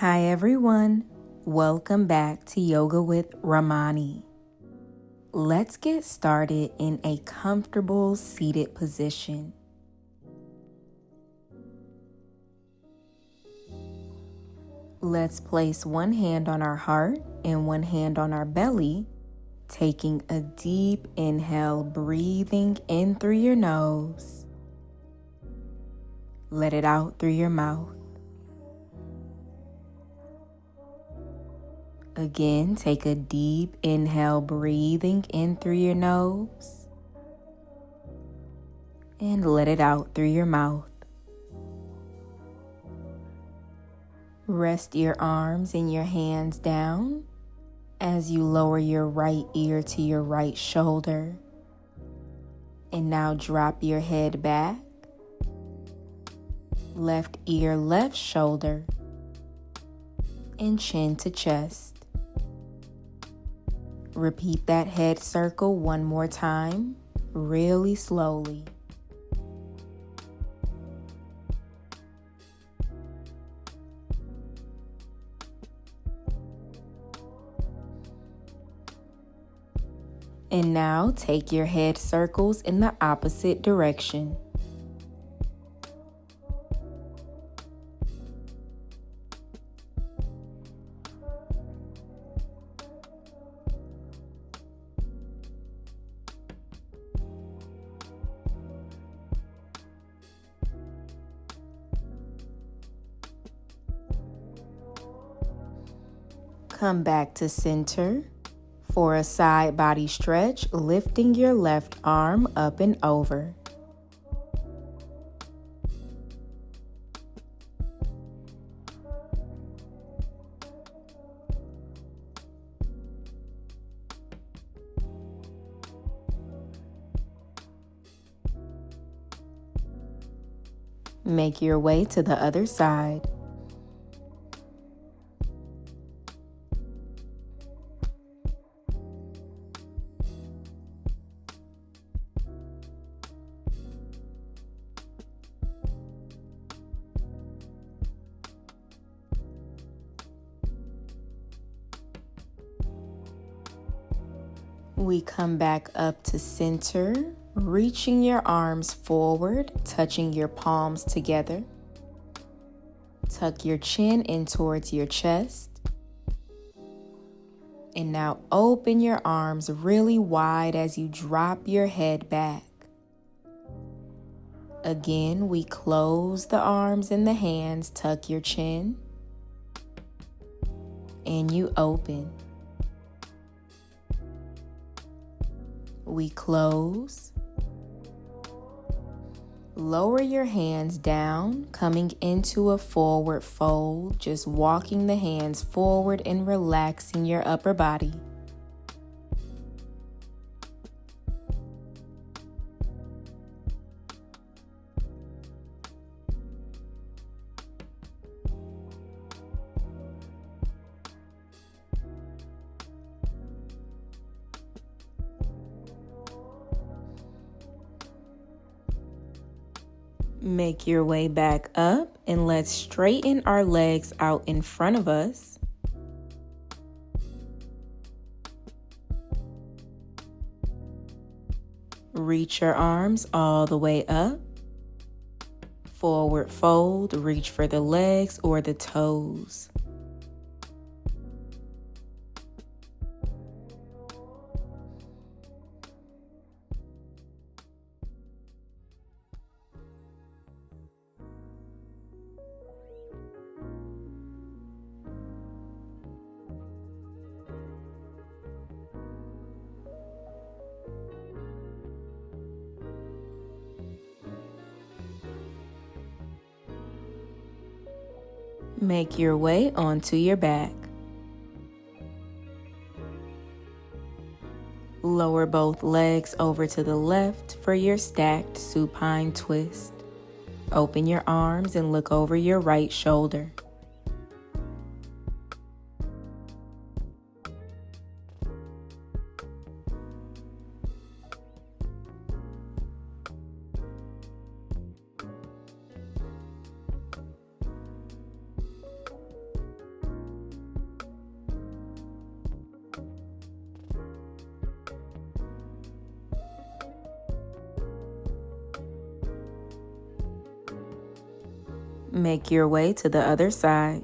Hi everyone, welcome back to Yoga with RAMONI. Let's get started in a comfortable seated position. Let's place one hand on our heart and one hand on our belly, taking a deep inhale, breathing in through your nose. Let it out through your mouth. Again, take a deep inhale, breathing in through your nose. And let it out through your mouth. Rest your arms and your hands down as you lower your right ear to your right shoulder. And now drop your head back. Left ear, left shoulder. And chin to chest. Repeat that head circle one more time, really slowly. And now take your head circles in the opposite direction. Come back to center for a side body stretch, lifting your left arm up and over. Make your way to the other side. We come back up to center, reaching your arms forward, touching your palms together. Tuck your chin in towards your chest. And now open your arms really wide as you drop your head back. Again, we close the arms and the hands, tuck your chin, and you open. We close. Lower your hands down, coming into a forward fold, just walking the hands forward and relaxing your upper body. Make your way back up and let's straighten our legs out in front of us. Reach your arms all the way up. Forward fold, reach for the legs or the toes. Make your way onto your back. Lower both legs over to the left for your stacked supine twist. Open your arms and look over your right shoulder. Make your way to the other side.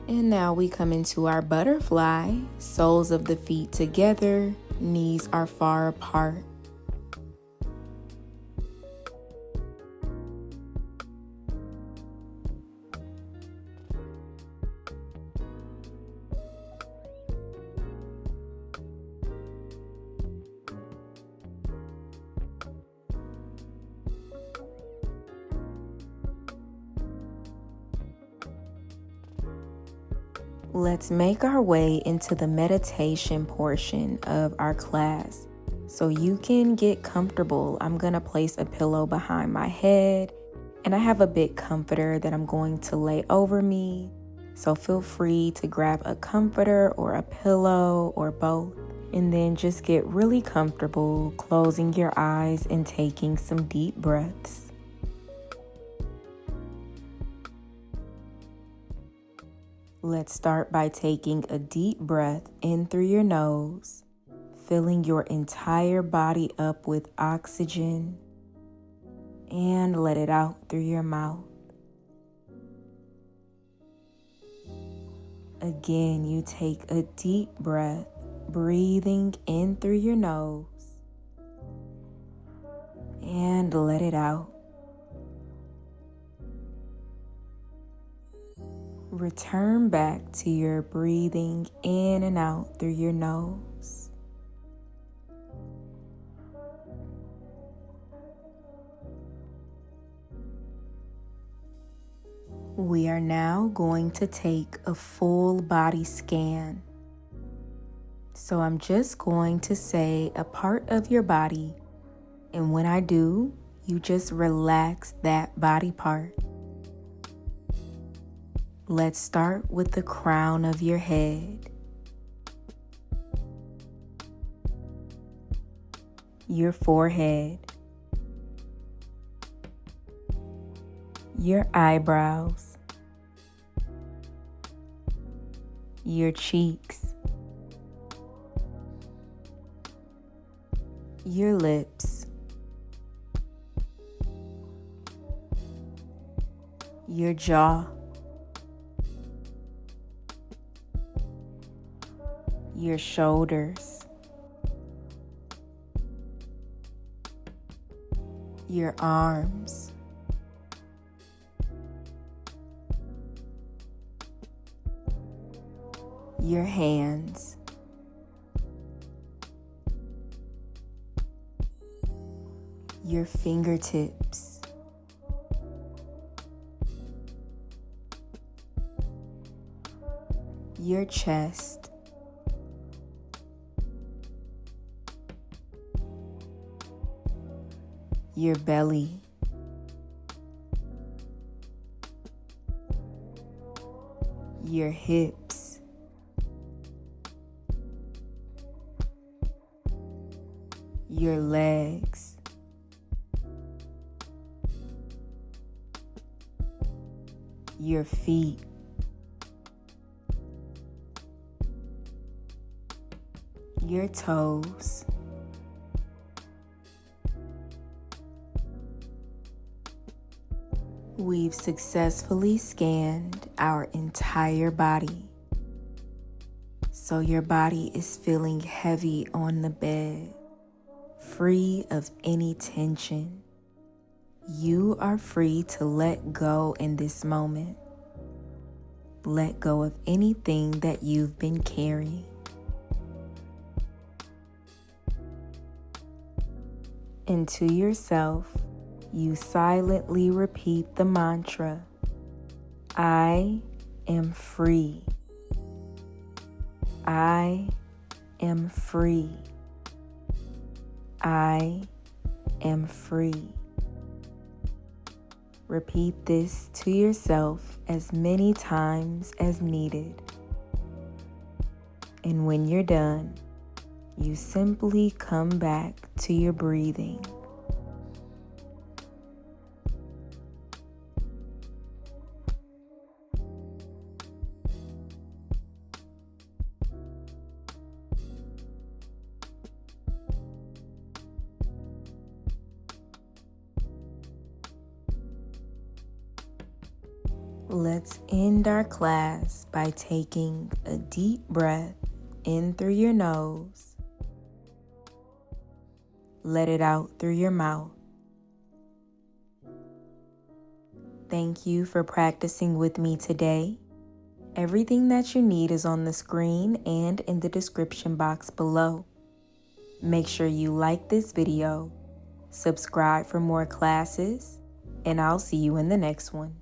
And now we come into our butterfly, soles of the feet together, knees are far apart. Let's make our way into the meditation portion of our class. So you can get comfortable. I'm going to place a pillow behind my head, and I have a big comforter that I'm going to lay over me. So feel free to grab a comforter or a pillow or both, and then just get really comfortable, closing your eyes and taking some deep breaths. Let's start by taking a deep breath in through your nose, filling your entire body up with oxygen, and let it out through your mouth. Again, you take a deep breath, breathing in through your nose, and let it out. Return back to your breathing in and out through your nose. We are now going to take a full body scan. So I'm just going to say a part of your body, and when I do, you just relax that body part. Let's start with the crown of your head, your forehead, your eyebrows, your cheeks, your lips, your jaw, your shoulders, your arms, your hands, your fingertips, your chest, your belly, your hips, your legs, your feet, your toes, we've successfully scanned our entire body. So your body is feeling heavy on the bed, free of any tension. You are free to let go in this moment. Let go of anything that you've been carrying. And to yourself, you silently repeat the mantra, I am free. I am free. I am free. Repeat this to yourself as many times as needed. And when you're done, you simply come back to your breathing. Let's end our class by taking a deep breath in through your nose. Let it out through your mouth. Thank you for practicing with me today. Everything that you need is on the screen and in the description box below. Make sure you like this video, subscribe for more classes, and I'll see you in the next one.